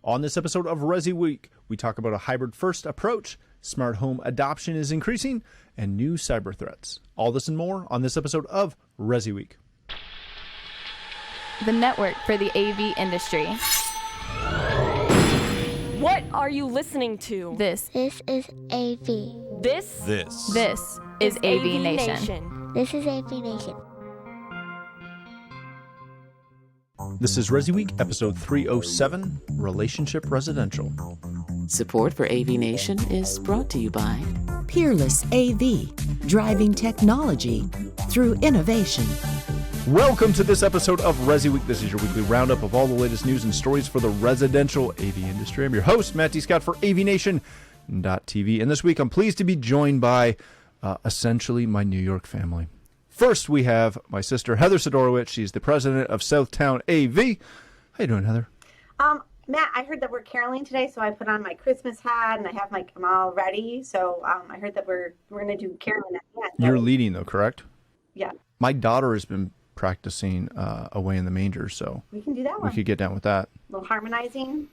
On this episode of ResiWeek, we talk about a hybrid-first approach, smart home adoption is increasing, and new cyber threats. All this and more on this episode of ResiWeek. The network for the AV industry. What are you listening to? This is AV. This is AVNation. This is AVNation. This is ResiWeek, episode 307, Relationship Residential. Support for AVNation is brought to you by Peerless AV, driving technology through innovation. Welcome to this episode of ResiWeek. This is your weekly roundup of all the latest news and stories for the residential AV industry. I'm your host, Matt D. Scott for AVNation.tv. And this week, I'm pleased to be joined by essentially my New York family. First, we have my sister, Heather Sidorowicz. She's the president of Southtown AV. How you doing, Heather? Matt, I heard that we're caroling today, so I put on my Christmas hat and I'm all ready. So I heard that we're going to do caroling at the end. You're leading, though, correct? Yeah. My daughter has been practicing Away in the Manger, so we can do that one. We could get down with that. A little harmonizing.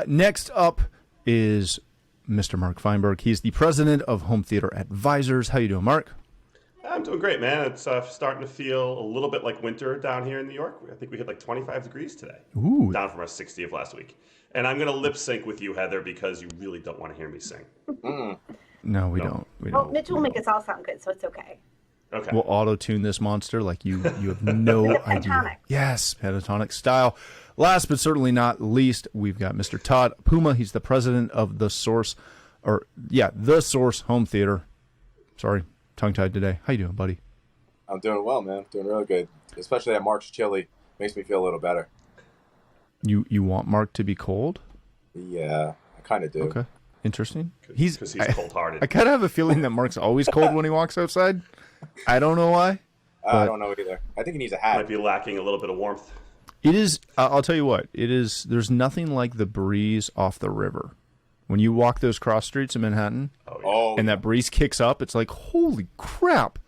Next up is Mr. Mark Feinberg. He's the president of Home Theater Advisors. How you doing, Mark? I'm doing great, man. It's starting to feel a little bit like winter down here in New York. I think we hit like 25 degrees today. Ooh. Down from our 60 of last week. And I'm going to lip sync with you, Heather, because you really don't want to hear me sing. No, we don't. Well, Mitch will make us all sound good, so it's okay. Okay. We'll auto-tune this monster like you have no idea. Pentatonic. Yes, pentatonic style. Last but certainly not least, we've got Mr. Todd Puma. He's the president of The Source Home Theater. Sorry, tongue-tied today. How you doing, buddy? I'm doing well, man. Doing real good. Especially that Mark's chili makes me feel a little better. You want Mark to be cold? Yeah, I kind of do. Okay, interesting. Because he's cold-hearted. I kind of have a feeling that Mark's always cold when he walks outside. I don't know why. I don't know either. I think he needs a hat. Might be lacking a little bit of warmth. It is. I'll tell you what. It is. There's nothing like the breeze off the river. When you walk those cross streets in Manhattan, and that breeze kicks up, it's like, holy crap.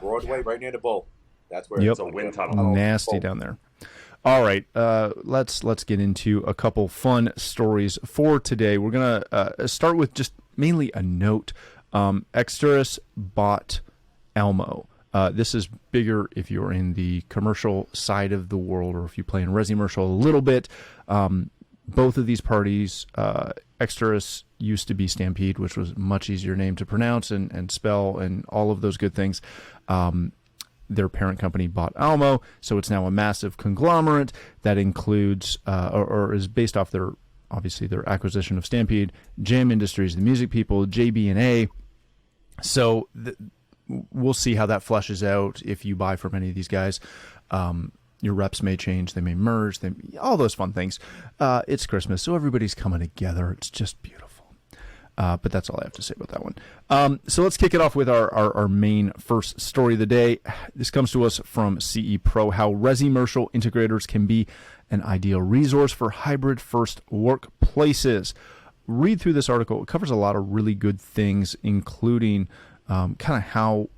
Broadway, right near the bowl. That's where it's a wind tunnel. Nasty down there. All right, let's get into a couple fun stories for today. We're gonna start with just mainly a note. Exteris bought Almo. This is bigger if you're in the commercial side of the world, or if you play in resimercial a little bit. Both of these parties, Exteris used to be Stampede, which was a much easier name to pronounce and spell and all of those good things. Their parent company bought Almo, so it's now a massive conglomerate that includes or is based off their acquisition of Stampede, Jam Industries, the music people, JB&A. So we'll see how that fleshes out if you buy from any of these guys. Your reps may change, they may merge, all those fun things. It's Christmas, so everybody's coming together. It's just beautiful. But that's all I have to say about that one. So let's kick it off with our main first story of the day. This comes to us from CE Pro, how resimercial integrators can be an ideal resource for hybrid-first workplaces. Read through this article. It covers a lot of really good things, including kind of how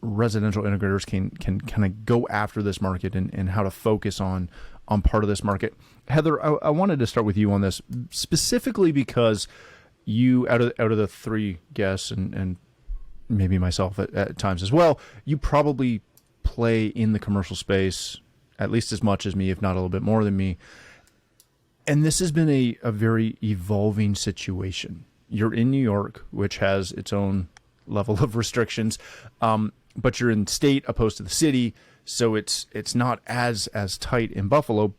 residential integrators can kind of go after this market and how to focus on part of this market. Heather, I wanted to start with you on this, specifically because you, out of the three guests and maybe myself at times as well, you probably play in the commercial space at least as much as me, if not a little bit more than me. And this has been a very evolving situation. You're in New York, which has its own level of restrictions, but you're in state opposed to the city, so it's not as tight in Buffalo.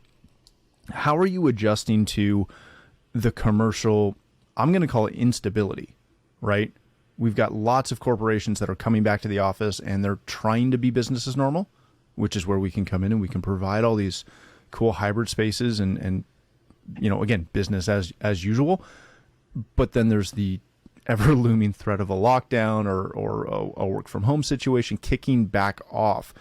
How are you adjusting to the commercial, I'm going to call it instability, right? We've got lots of corporations that are coming back to the office and they're trying to be business as normal, which is where we can come in and we can provide all these cool hybrid spaces and again, business as usual. But then there's the ever looming threat of a lockdown or a work from home situation kicking back off.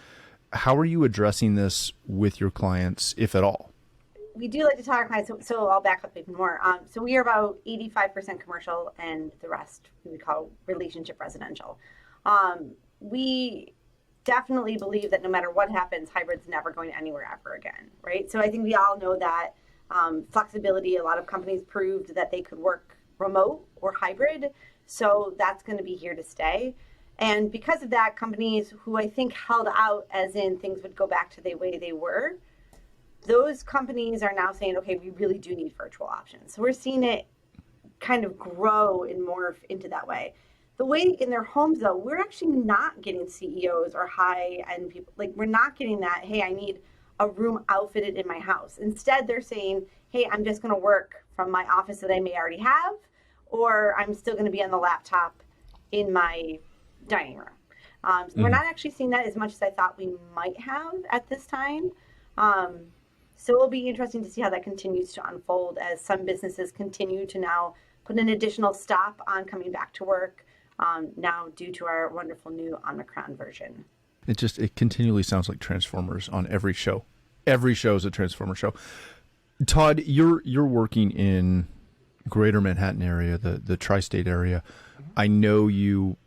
How are you addressing this with your clients, if at all? We do like to talk about, so I'll back up even more. So we are about 85% commercial and the rest we would call relationship residential. We definitely believe that no matter what happens, hybrid's never going anywhere ever again, right? So I think we all know that Flexibility, a lot of companies proved that they could work remote or hybrid. So that's going to be here to stay. And because of that, companies who I think held out as in things would go back to the way they were, those companies are now saying, okay, we really do need virtual options. So we're seeing it kind of grow and morph into that way. The way in their homes, though, we're actually not getting CEOs or high-end people. Like, we're not getting that, hey, I need a room outfitted in my house. Instead, they're saying, hey, I'm just going to work from my office that I may already have, or I'm still going to be on the laptop in my dining room. So we're not actually seeing that as much as I thought we might have at this time. So it'll be interesting to see how that continues to unfold as some businesses continue to now put an additional stop on coming back to work now due to our wonderful new Omicron version. It continually sounds like Transformers on every show. Every show is a Transformer show. Todd, you're working in Greater Manhattan area, the tri-state area. I know you.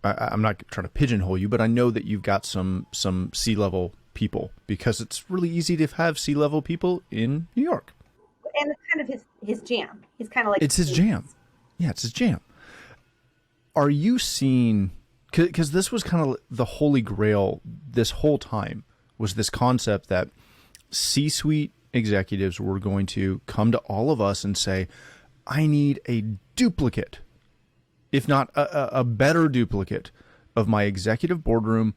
I'm not trying to pigeonhole you, but I know that you've got some C-level people because it's really easy to have C-level people in New York. And it's kind of his jam. He's kind of like it's his jam. Yeah, it's his jam. Are you seeing? Because this was kind of the holy grail this whole time was this concept that C-suite executives were going to come to all of us and say, I need a duplicate, if not a better duplicate of my executive boardroom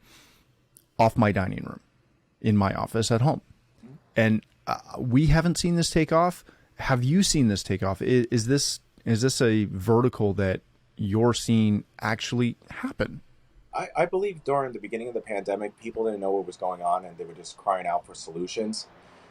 off my dining room in my office at home. And we haven't seen this take off. Have you seen this take off? Is this a vertical that you're seeing actually happen? I believe during the beginning of the pandemic, people didn't know what was going on and they were just crying out for solutions.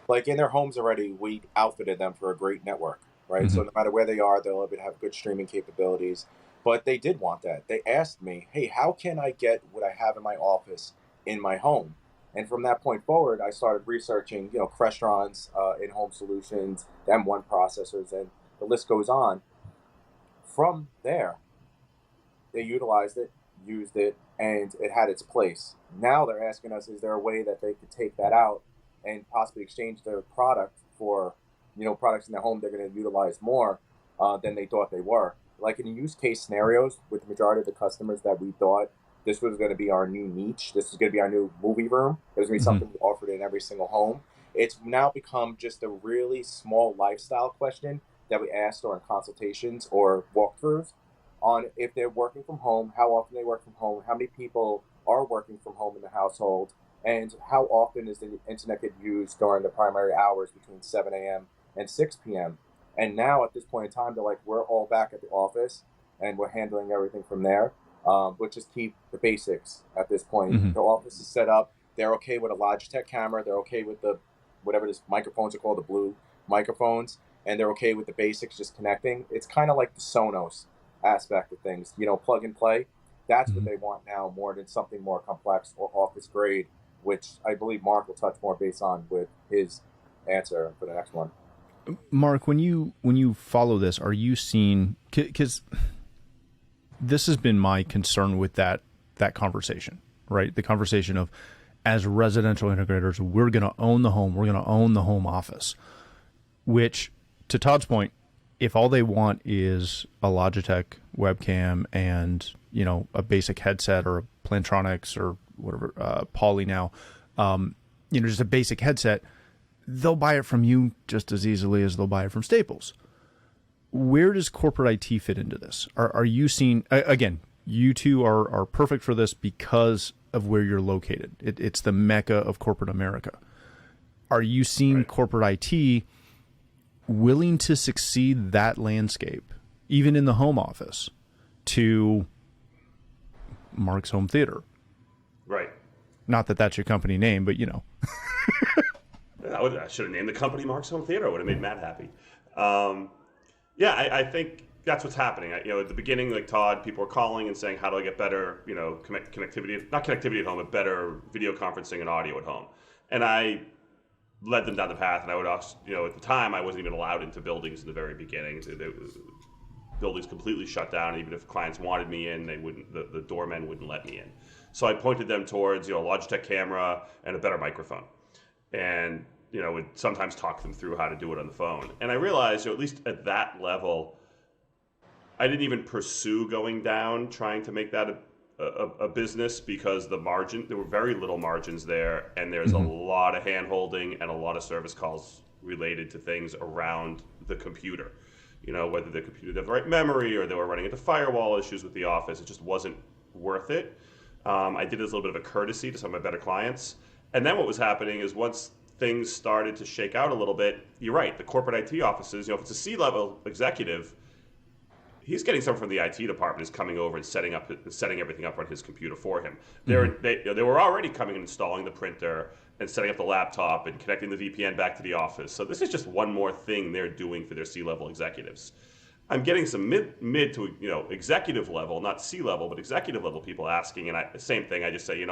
Like in their homes already, we outfitted them for a great network, right? So no matter where they are, they'll have good streaming capabilities. But they did want that. They asked me, hey, how can I get what I have in my office in my home? And from that point forward, I started researching, Crestron's in-home solutions, the M1 processors, and the list goes on. From there, they utilized it, used it, and it had its place. Now they're asking us, is there a way that they could take that out and possibly exchange their product for, products in their home they're going to utilize more than they thought they were. Like in use case scenarios with the majority of the customers that we thought this was going to be our new niche, this is going to be our new movie room, it was going to be something we offered in every single home. It's now become just a really small lifestyle question that we ask during consultations or walkthroughs on if they're working from home, how often they work from home, how many people are working from home in the household, and how often is the internet get used during the primary hours between 7 a.m. and 6 p.m. And now at this point in time, they're like, we're all back at the office and we're handling everything from there. We'll just keep the basics at this point. The office is set up. They're okay with a Logitech camera. They're okay with the, whatever this microphones are called, the blue microphones, and they're okay with the basics just connecting. It's kind of like the Sonos aspect of things, plug and play. That's what they want now more than something more complex or office grade, which I believe Mark will touch more base on with his answer for the next one. Mark, when you follow this, are you seeing, because this has been my concern with that conversation, right? The conversation of, as residential integrators, we're going to own the home, we're going to own the home office, which, to Todd's point, if all they want is a Logitech webcam and, a basic headset or a Plantronics or whatever, Poly now, just a basic headset, they'll buy it from you just as easily as they'll buy it from Staples. Where does corporate IT fit into this? Are you seeing, again, you two are perfect for this because of where you're located. It's the mecca of corporate America. Are you seeing corporate IT willing to succeed that landscape, even in the home office, to Mark's Home Theater? Right. Not that that's your company name, but I should have named the company Mark's Home Theater. It would have made Matt happy. I think that's what's happening. At the beginning, like Todd, people were calling and saying, how do I get better, connectivity, not connectivity at home, but better video conferencing and audio at home. And I led them down the path, and I would also, at the time, I wasn't even allowed into buildings in the very beginning. Buildings completely shut down. Even if clients wanted me in, they wouldn't. The doormen wouldn't let me in. So I pointed them towards, a Logitech camera and a better microphone. And would sometimes talk them through how to do it on the phone. And I realized, at least at that level, I didn't even pursue going down trying to make that a business, because there were very little margins there, and there's a lot of hand-holding and a lot of service calls related to things around the computer. Whether the computer didn't have the right memory or they were running into firewall issues with the office, it just wasn't worth it. I did it as a little bit of a courtesy to some of my better clients. And then what was happening is, once things started to shake out a little bit, you're right, the corporate IT offices, if it's a C-level executive, he's getting someone from the IT department is coming over and setting everything up on his computer for him. They were already coming and installing the printer and setting up the laptop and connecting the VPN back to the office. So this is just one more thing they're doing for their C-level executives. I'm getting some mid to executive level, not C-level, but executive level people asking, and same thing. I just say,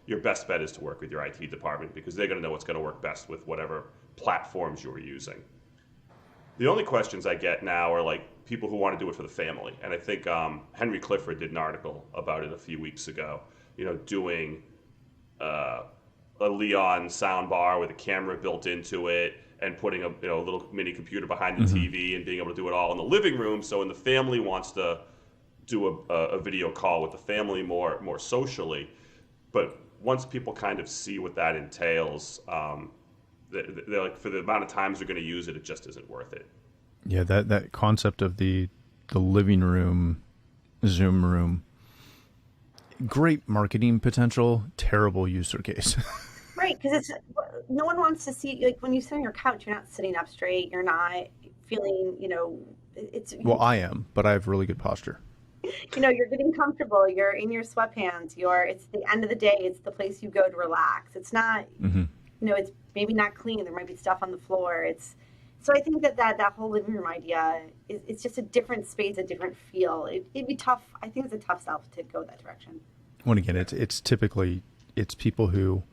your best bet is to work with your IT department, because they're going to know what's going to work best with whatever platforms you're using. The only questions I get now are like people who want to do it for the family. And I think Henry Clifford did an article about it a few weeks ago, doing a Leon soundbar with a camera built into it and putting a little mini computer behind the TV and being able to do it all in the living room. So when the family wants to do a video call with the family more socially, but once people kind of see what that entails, they're like, for the amount of times they're going to use it, it just isn't worth it. Yeah, that concept of the living room, Zoom room, great marketing potential, terrible user case. Right, because no one wants to see, like, when you sit on your couch, you're not sitting up straight, you're not feeling, it's... Well, I am, but I have really good posture. You're getting comfortable, you're in your sweatpants, it's the end of the day, it's the place you go to relax. It's not, it's maybe not clean, there might be stuff on the floor. So I think that whole living room idea it's just a different space, a different feel. It'd be tough. I think it's a tough sell to go that direction. Well, again, it's typically people who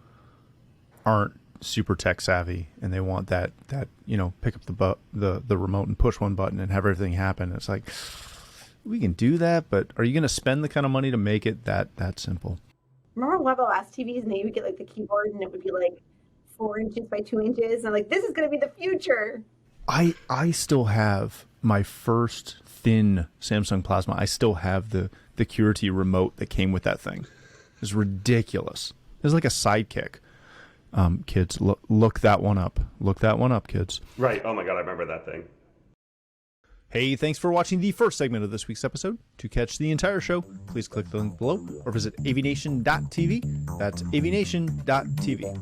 aren't super tech savvy, and they want that pick up the remote and push one button and have everything happen. It's like, we can do that, but are you going to spend the kind of money to make it that simple? Remember WebOS TVs, and you would get like the keyboard, and it would be like 4 inches by 2 inches, and like, this is going to be the future. I still have my first thin Samsung Plasma. I still have the QWERTY remote that came with that thing. It's ridiculous. It's like a sidekick. Kids, look that one up. Look that one up, kids. Right. Oh my God, I remember that thing. Hey, thanks for watching the first segment of this week's episode. To catch the entire show, please click the link below or visit avnation.tv. That's avnation.tv.